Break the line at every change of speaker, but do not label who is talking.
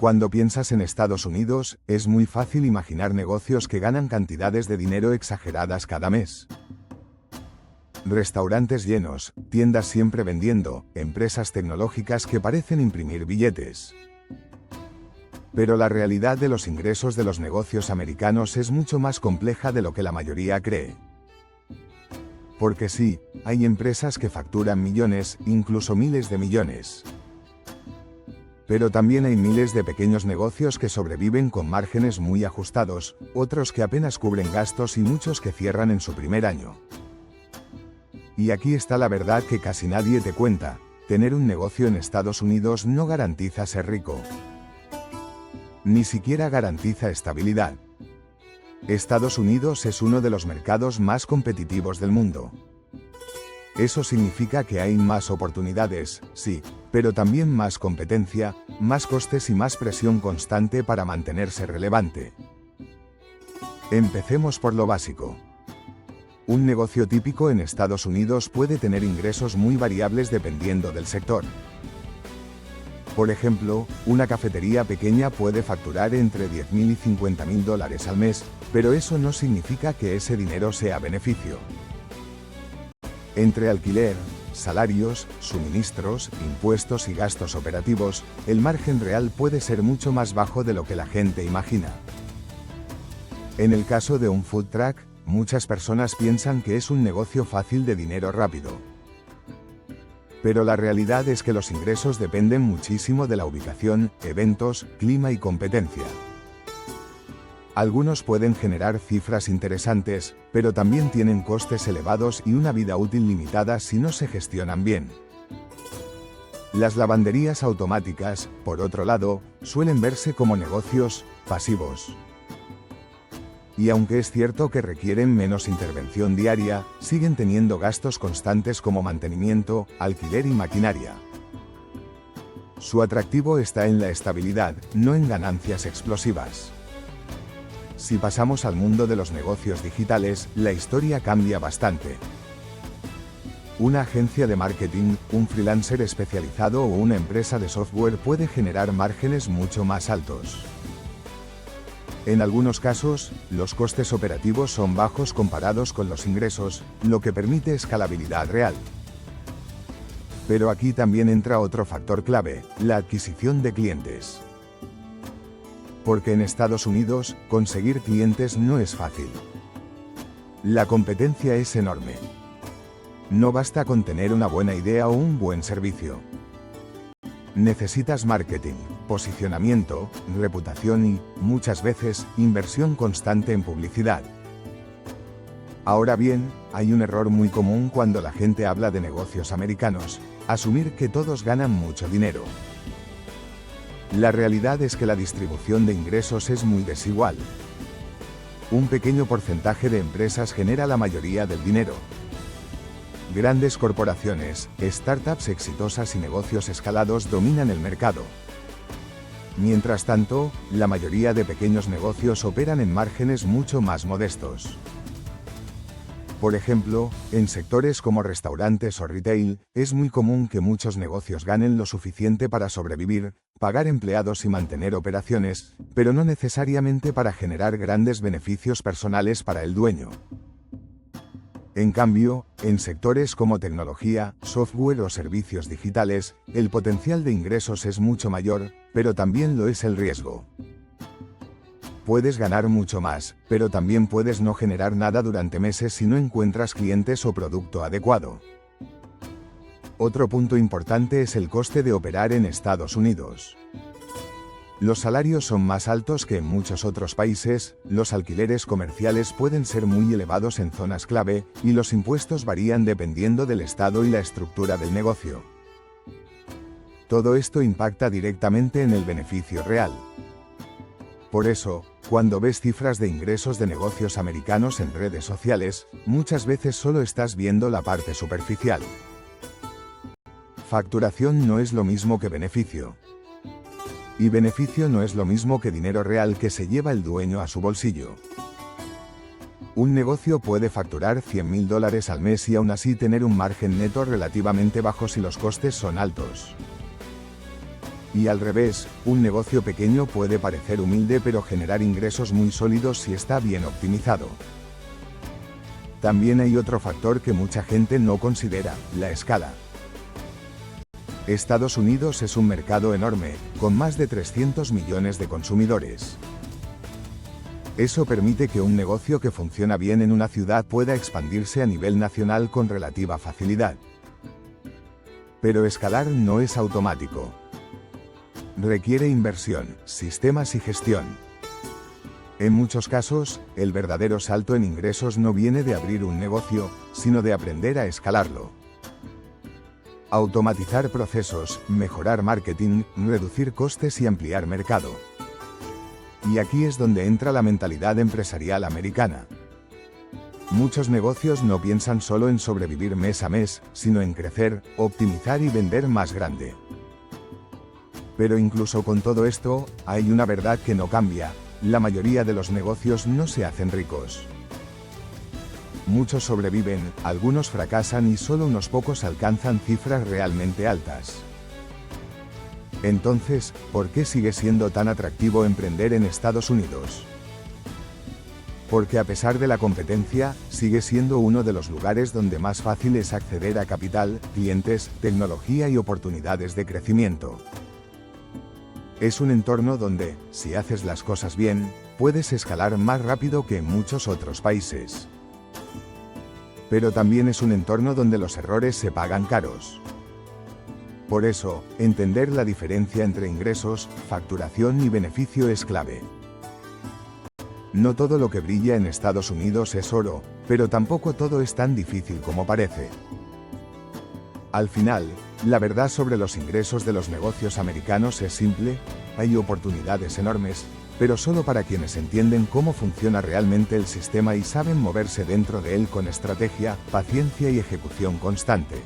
Cuando piensas en Estados Unidos, es muy fácil imaginar negocios que ganan cantidades de dinero exageradas cada mes. Restaurantes llenos, tiendas siempre vendiendo, empresas tecnológicas que parecen imprimir billetes. Pero la realidad de los ingresos de los negocios americanos es mucho más compleja de lo que la mayoría cree. Porque sí, hay empresas que facturan millones, incluso miles de millones. Pero también hay miles de pequeños negocios que sobreviven con márgenes muy ajustados, otros que apenas cubren gastos y muchos que cierran en su primer año. Y aquí está la verdad que casi nadie te cuenta: tener un negocio en Estados Unidos no garantiza ser rico. Ni siquiera garantiza estabilidad. Estados Unidos es uno de los mercados más competitivos del mundo. Eso significa que hay más oportunidades, sí, pero también más competencia, más costes y más presión constante para mantenerse relevante. Empecemos por lo básico. Un negocio típico en Estados Unidos puede tener ingresos muy variables dependiendo del sector. Por ejemplo, una cafetería pequeña puede facturar entre $10,000 y $50,000 al mes, pero eso no significa que ese dinero sea beneficio. Entre alquiler, salarios, suministros, impuestos y gastos operativos, el margen real puede ser mucho más bajo de lo que la gente imagina. En el caso de un food truck, muchas personas piensan que es un negocio fácil de dinero rápido. Pero la realidad es que los ingresos dependen muchísimo de la ubicación, eventos, clima y competencia. Algunos pueden generar cifras interesantes, pero también tienen costes elevados y una vida útil limitada si no se gestionan bien. Las lavanderías automáticas, por otro lado, suelen verse como negocios pasivos. Y aunque es cierto que requieren menos intervención diaria, siguen teniendo gastos constantes como mantenimiento, alquiler y maquinaria. Su atractivo está en la estabilidad, no en ganancias explosivas. Si pasamos al mundo de los negocios digitales, la historia cambia bastante. Una agencia de marketing, un freelancer especializado o una empresa de software puede generar márgenes mucho más altos. En algunos casos, los costes operativos son bajos comparados con los ingresos, lo que permite escalabilidad real. Pero aquí también entra otro factor clave: la adquisición de clientes. Porque en Estados Unidos, conseguir clientes no es fácil. La competencia es enorme. No basta con tener una buena idea o un buen servicio. Necesitas marketing, posicionamiento, reputación y, muchas veces, inversión constante en publicidad. Ahora bien, hay un error muy común cuando la gente habla de negocios americanos: asumir que todos ganan mucho dinero. La realidad es que la distribución de ingresos es muy desigual. Un pequeño porcentaje de empresas genera la mayoría del dinero. Grandes corporaciones, startups exitosas y negocios escalados dominan el mercado. Mientras tanto, la mayoría de pequeños negocios operan en márgenes mucho más modestos. Por ejemplo, en sectores como restaurantes o retail, es muy común que muchos negocios ganen lo suficiente para sobrevivir, pagar empleados y mantener operaciones, pero no necesariamente para generar grandes beneficios personales para el dueño. En cambio, en sectores como tecnología, software o servicios digitales, el potencial de ingresos es mucho mayor, pero también lo es el riesgo. Puedes ganar mucho más, pero también puedes no generar nada durante meses si no encuentras clientes o producto adecuado. Otro punto importante es el coste de operar en Estados Unidos. Los salarios son más altos que en muchos otros países, los alquileres comerciales pueden ser muy elevados en zonas clave, y los impuestos varían dependiendo del estado y la estructura del negocio. Todo esto impacta directamente en el beneficio real. Por eso, cuando ves cifras de ingresos de negocios americanos en redes sociales, muchas veces solo estás viendo la parte superficial. Facturación no es lo mismo que beneficio. Y beneficio no es lo mismo que dinero real que se lleva el dueño a su bolsillo. Un negocio puede facturar $100,000 al mes y aún así tener un margen neto relativamente bajo si los costes son altos. Y al revés, un negocio pequeño puede parecer humilde pero generar ingresos muy sólidos si está bien optimizado. También hay otro factor que mucha gente no considera: la escala. Estados Unidos es un mercado enorme, con más de 300 millones de consumidores. Eso permite que un negocio que funciona bien en una ciudad pueda expandirse a nivel nacional con relativa facilidad. Pero escalar no es automático. Requiere inversión, sistemas y gestión. En muchos casos, el verdadero salto en ingresos no viene de abrir un negocio, sino de aprender a escalarlo. Automatizar procesos, mejorar marketing, reducir costes y ampliar mercado. Y aquí es donde entra la mentalidad empresarial americana. Muchos negocios no piensan solo en sobrevivir mes a mes, sino en crecer, optimizar y vender más grande. Pero incluso con todo esto, hay una verdad que no cambia: la mayoría de los negocios no se hacen ricos. Muchos sobreviven, algunos fracasan y solo unos pocos alcanzan cifras realmente altas. Entonces, ¿por qué sigue siendo tan atractivo emprender en Estados Unidos? Porque a pesar de la competencia, sigue siendo uno de los lugares donde más fácil es acceder a capital, clientes, tecnología y oportunidades de crecimiento. Es un entorno donde, si haces las cosas bien, puedes escalar más rápido que en muchos otros países. Pero también es un entorno donde los errores se pagan caros. Por eso, entender la diferencia entre ingresos, facturación y beneficio es clave. No todo lo que brilla en Estados Unidos es oro, pero tampoco todo es tan difícil como parece. Al final, la verdad sobre los ingresos de los negocios americanos es simple: hay oportunidades enormes, pero solo para quienes entienden cómo funciona realmente el sistema y saben moverse dentro de él con estrategia, paciencia y ejecución constante.